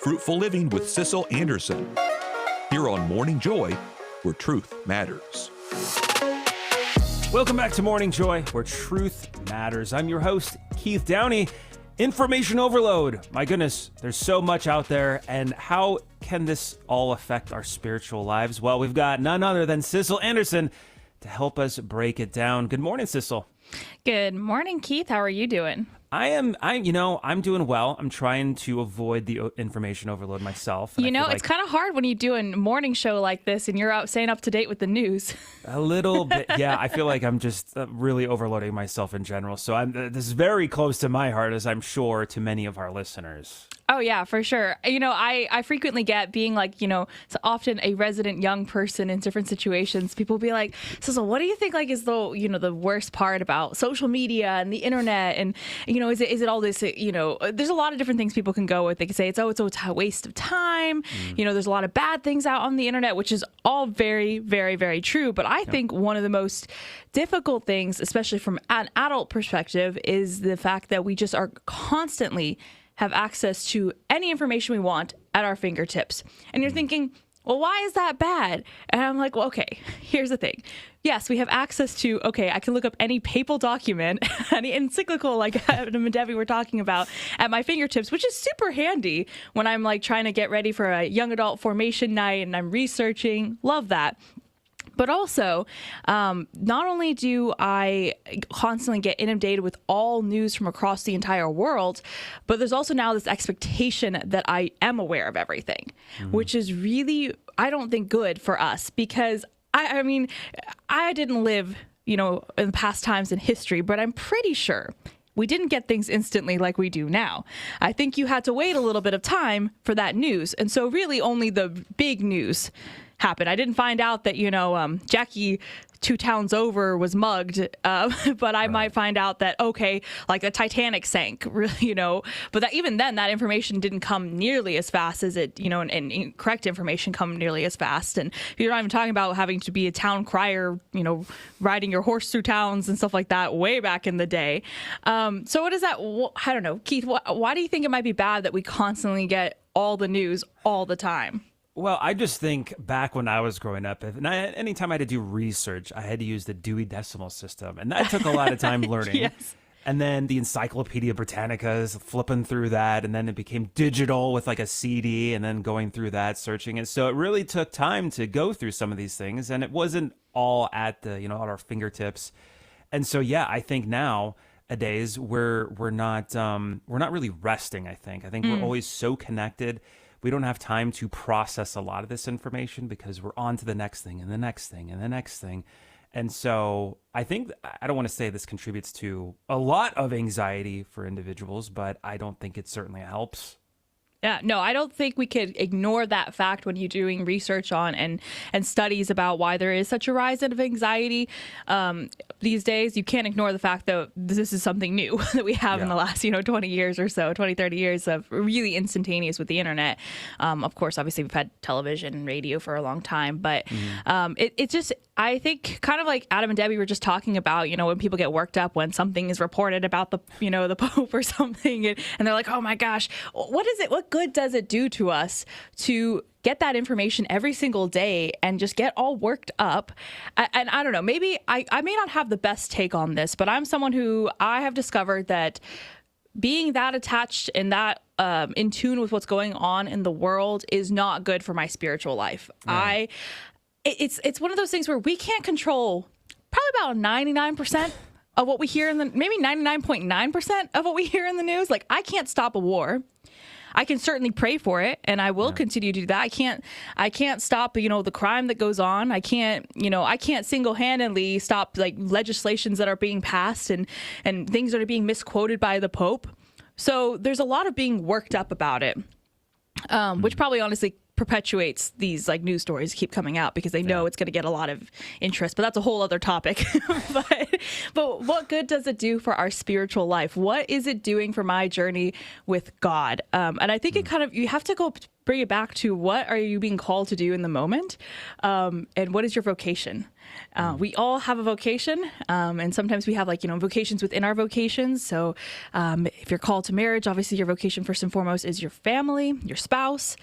Fruitful Living with Sissel Anderson. Here on Morning Joy, where truth matters. Welcome back to Morning Joy, where truth matters. I'm your host, Keith Downey. Information overload. My goodness, there's so much out there. And how can this all affect our spiritual lives? Well, we've got none other than Sissel Anderson to help us break it down. Good morning, Sissel. Good morning, Keith. How are you doing? I'm doing well. I'm trying to avoid the information overload myself. It's kind of hard when you do a morning show like this and you're out staying up to date with the news. A little bit, yeah. I feel like I'm just really overloading myself in general. So this is very close to my heart, as I'm sure to many of our listeners. Oh, yeah, for sure. I frequently get being like, it's often a resident young person in different situations. People be like, so what do you think is the worst part about social media and the internet? And, is it all this, there's a lot of different things people can go with. They can say it's a waste of time. There's a lot of bad things out on the internet, which is all very, very, very true. But I think one of the most difficult things, especially from an adult perspective, is the fact that we just are constantly have access to any information we want at our fingertips. And you're thinking, well, why is that bad? And I'm like, well, okay, here's the thing. Yes, we have access to, I can look up any papal document, any encyclical like Adam and Debbie were talking about at my fingertips, which is super handy when I'm like trying to get ready for a young adult formation night and I'm researching. Love that. But also, not only do I constantly get inundated with all news from across the entire world, but there's also now this expectation that I am aware of everything, which is really, I don't think, good for us because, I mean, I didn't live, in the past times in history, but I'm pretty sure we didn't get things instantly like we do now. I think you had to wait a little bit of time for that news. And so really only the big news happened. I didn't find out that, Jackie 2 towns over was mugged, but I might find out that, like the Titanic sank, but that even then that information didn't come nearly as fast as it, and incorrect information come nearly as fast. And you're not even talking about having to be a town crier, riding your horse through towns and stuff like that way back in the day. So what is that? I don't know, Keith, why do you think it might be bad that we constantly get all the news all the time? Well, I just think back when I was growing up, anytime I had to do research, I had to use the Dewey Decimal System. And that took a lot of time learning. Yes. And then the Encyclopedia Britannicas, flipping through that. And then it became digital with like a CD and then going through that, searching it. So it really took time to go through some of these things. And it wasn't all at at our fingertips. And so, yeah, I think nowadays we're not really resting, I think. We're always so connected. We don't have time to process a lot of this information because we're on to the next thing and the next thing and the next thing. And so I don't want to say this contributes to a lot of anxiety for individuals, but I don't think it certainly helps. Yeah, no, I don't think we could ignore that fact when you're doing research on and studies about why there is such a rise of anxiety these days. You can't ignore the fact that this is something new that we have in the last, 20 years or so, 20, 30 years of really instantaneous with the internet. Of course, obviously, we've had television and radio for a long time, but it's just, I think, kind of like Adam and Debbie were just talking about, when people get worked up when something is reported about the, the Pope or something, and they're like, oh my gosh, what is it? What good does it do to us to get that information every single day and just get all worked up? And I don't know, maybe I may not have the best take on this, but I'm someone who I have discovered that being that attached and that in tune with what's going on in the world is not good for my spiritual life. Right. It's one of those things where we can't control probably about 99% of what we hear maybe 99.9% of what we hear in the news. Like, I can't stop a war. I can certainly pray for it, and I will continue to do that. I can't stop, the crime that goes on. I can't single-handedly stop like legislations that are being passed and things that are being misquoted by the Pope. So there's a lot of being worked up about it, which probably honestly perpetuates these like news stories keep coming out because they know it's going to get a lot of interest, but that's a whole other topic. but what good does it do for our spiritual life? What is it doing for my journey with God? And I think it kind of, you have to bring it back to what are you being called to do in the moment? And what is your vocation? We all have a vocation, and sometimes we have vocations within our vocations. So if you're called to marriage, obviously your vocation first and foremost is your family, your spouse.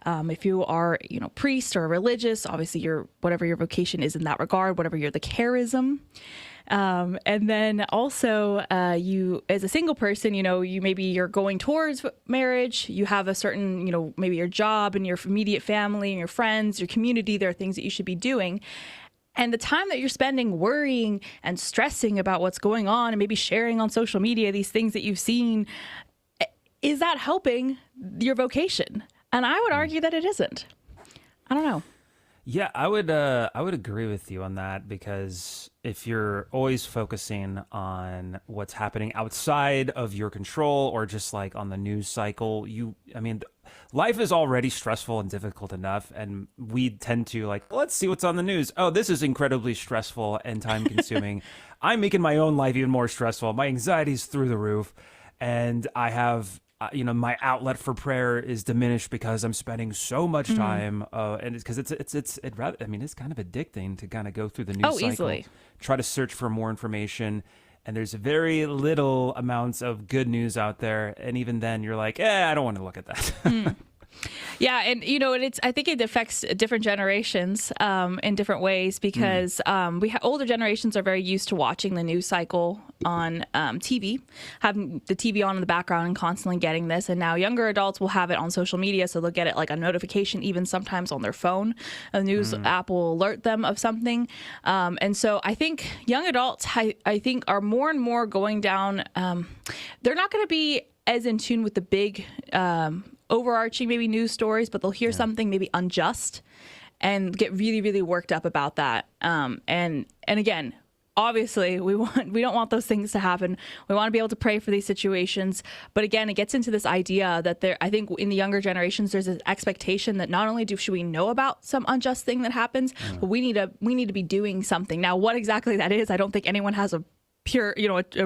If you are, priest or religious, obviously whatever your vocation is in that regard, whatever the charism. And then also, you as a single person, you're going towards marriage. You have a certain, maybe your job and your immediate family and your friends, your community. There are things that you should be doing. And the time that you're spending worrying and stressing about what's going on and maybe sharing on social media these things that you've seen, is that helping your vocation? And I would argue that it isn't. I don't know. Yeah, I would agree with you on that, because if you're always focusing on what's happening outside of your control or just like on the news cycle, life is already stressful and difficult enough, and we tend to let's see what's on the news. Oh, this is incredibly stressful and time consuming. I'm making my own life even more stressful. My anxiety's through the roof, and I have my outlet for prayer is diminished because I'm spending so much time, and it's because it's kind of addicting to kind of go through the news cycle, easily try to search for more information, and there's very little amounts of good news out there, and even then you're like, I don't want to look at that. Yeah, and I think it affects different generations in different ways, because older generations are very used to watching the news cycle on TV, having the TV on in the background and constantly getting this. And now younger adults will have it on social media, so they'll get it like a notification, even sometimes on their phone. A news app will alert them of something. And so I think young adults, I think, are more and more going down. They're not going to be as in tune with the big overarching maybe news stories, but they'll hear something maybe unjust and get really, really worked up about that. And again, obviously we don't want those things to happen. We want to be able to pray for these situations. But again, it gets into this idea that I think in the younger generations, there's an expectation that not only should we know about some unjust thing that happens, but we need to be doing something. Now, what exactly that is, I don't think anyone has a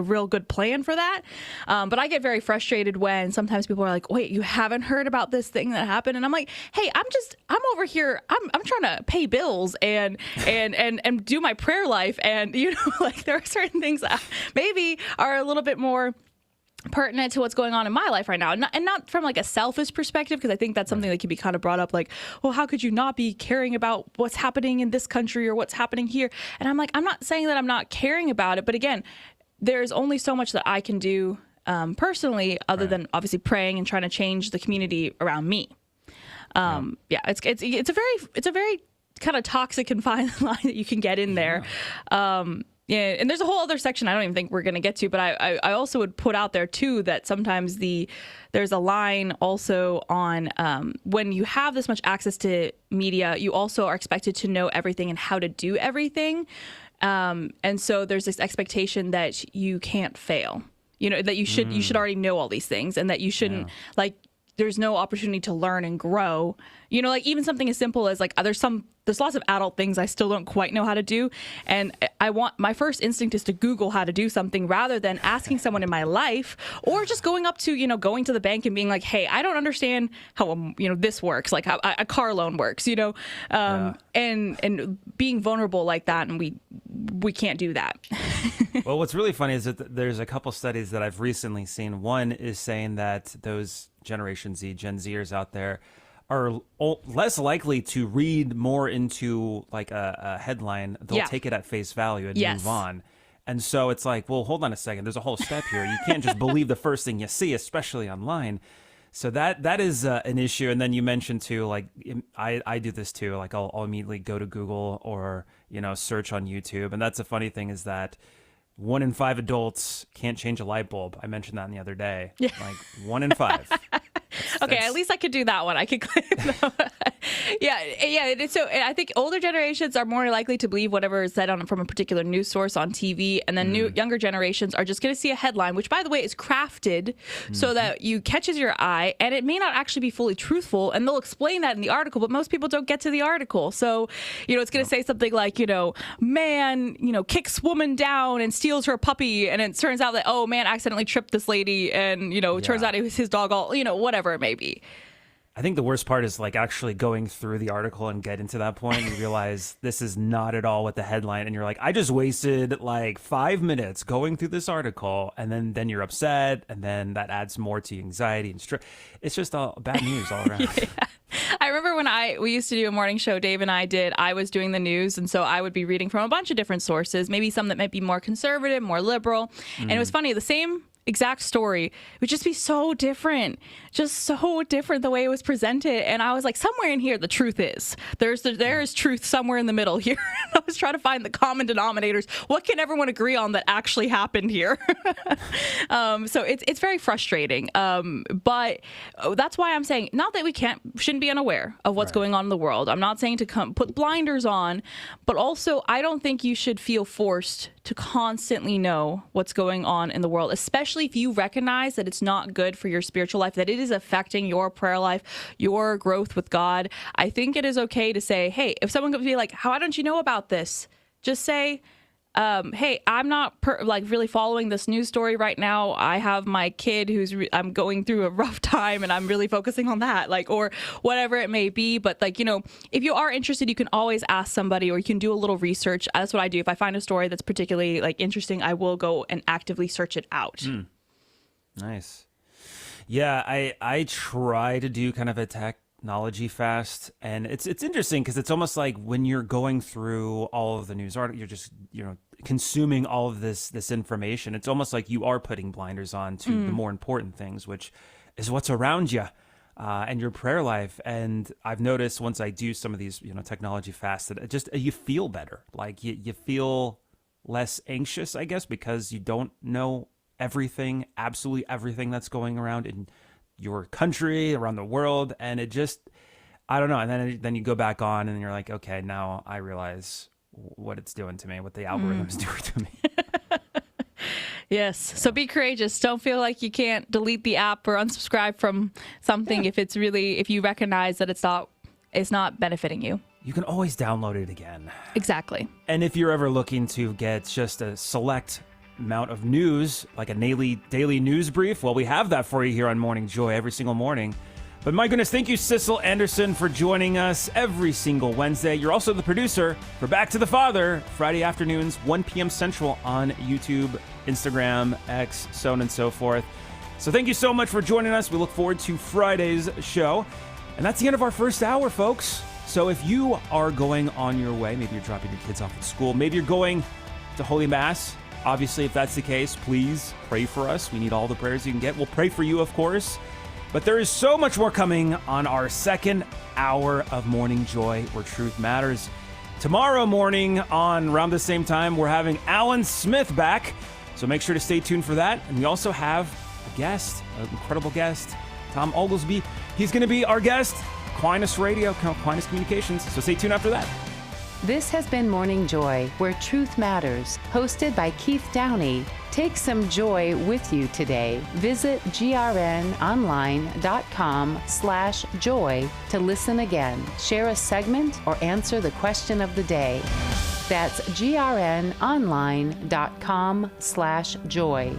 real good plan for that. But I get very frustrated when sometimes people are like, wait, you haven't heard about this thing that happened? And I'm like, hey, I'm over here. I'm trying to pay bills and do my prayer life. And, there are certain things that maybe are a little bit more pertinent to what's going on in my life right now, and not from a selfish perspective, because I think that's something that can be kind of brought up, well, how could you not be caring about what's happening in this country or what's happening here? And I'm like, I'm not saying that I'm not caring about it, but again, there's only so much that I can do personally, other than obviously praying and trying to change the community around me. It's a very kind of toxic and fine line that you can get in there. Yeah, and there's a whole other section I don't even think we're going to get to, but I also would put out there too that sometimes there's a line also on when you have this much access to media, you also are expected to know everything and how to do everything, and so there's this expectation that you can't fail, that you should already know all these things, and that you shouldn't there's no opportunity to learn and grow. Even something as simple as there's lots of adult things I still don't quite know how to do. And my first instinct is to Google how to do something rather than asking someone in my life, or just going up to, going to the bank and being like, hey, I don't understand how, this works, like how a car loan works, and being vulnerable like that. And we can't do that. Well, what's really funny is that there's a couple studies that I've recently seen. One is saying that those Generation Z, Gen Zers out there are less likely to read more into a headline. They'll take it at face value and move on. And so it's like, well, hold on a second. There's a whole step here. You can't just believe the first thing you see, especially online. So that is an issue. And then you mentioned too, I do this too. I'll immediately go to Google or, search on YouTube. And that's a funny thing is that 1 in 5 adults can't change a light bulb. I mentioned that the other day. Yeah. 1 in 5. Okay, at least I could do that one. I could claim that. Yeah. So I think older generations are more likely to believe whatever is said from a particular news source on TV, and then younger generations are just going to see a headline, which, by the way, is crafted so that you catches your eye, and it may not actually be fully truthful, and they'll explain that in the article, but most people don't get to the article. So, it's going to say something like, man, kicks woman down and steals her puppy, and it turns out that, man accidentally tripped this lady, and, it turns out it was his dog, whatever it may be. I think the worst part is like actually going through the article and getting to that point and you realize this is not at all what the headline, and you're like, I just wasted like 5 minutes going through this article, and then you're upset, and then that adds more to anxiety and stress. It's just all bad news all around. Yeah. I remember when we used to do a morning show, Dave and I was doing the news, and so I would be reading from a bunch of different sources, maybe some that might be more conservative, more liberal. And it was funny, the same exact story would just be so different the way it was presented. And I was like, somewhere in here the truth is there is truth somewhere in the middle here. I was trying to find the common denominators. What can everyone agree on that actually happened here? So it's very frustrating, but that's why I'm saying, not that we shouldn't be unaware of what's going on in the world. I'm not saying to put blinders on, but also I don't think you should feel forced to constantly know what's going on in the world, especially if you recognize that it's not good for your spiritual life, that it is affecting your prayer life, your growth with God. I think it is okay to say, hey, if someone could be like, how don't you know about this? Just say, hey, I'm not really following this news story right now. I have my kid I'm going through a rough time and I'm really focusing on that, or whatever it may be. But if you are interested, you can always ask somebody, or you can do a little research. That's what I do. If I find a story that's particularly interesting, I will go and actively search it out. Nice. Yeah, I try to do kind of a technology fast, and it's interesting because it's almost like when you're going through all of the news articles, you're just consuming all of this information. It's almost like you are putting blinders on to the more important things, which is what's around you and your prayer life. And I've noticed once I do some of these technology fast, that it just you feel better, like you feel less anxious, I guess, because you don't know absolutely everything that's going around in your country, around the world, and it just, I don't know. And then you go back on and you're like, okay, now I realize what it's doing to me, what the algorithm's doing to me. Yes. So be courageous. Don't feel like you can't delete the app or unsubscribe from something if you recognize that it's not benefiting you. You can always download it again. Exactly. And if you're ever looking to get just a select amount of news, like a daily news brief, well, we have that for you here on Morning Joy every single morning. But my goodness, thank you, Sissel Anderson, for joining us every single Wednesday. You're also the producer for Back to the Father, Friday afternoons, 1 p.m. Central on YouTube, Instagram, X, so on and so forth. So thank you so much for joining us. We look forward to Friday's show. And that's the end of our first hour, folks. So if you are going on your way, maybe you're dropping your kids off at school, maybe you're going to Holy Mass. Obviously, if that's the case, please pray for us. We need all the prayers you can get. We'll pray for you, of course. But there is so much more coming on our second hour of Morning Joy, where truth matters. Tomorrow morning on around the same time, we're having Alan Smith back. So make sure to stay tuned for that. And we also have a guest, an incredible guest, Tom Oglesby. He's going to be our guest, Aquinas Radio, Aquinas Communications. So stay tuned after that. This has been Morning Joy, where truth matters, hosted by Keith Downey. Take some joy with you today. Visit grnonline.com/joy to listen again, share a segment, or answer the question of the day. That's grnonline.com/joy.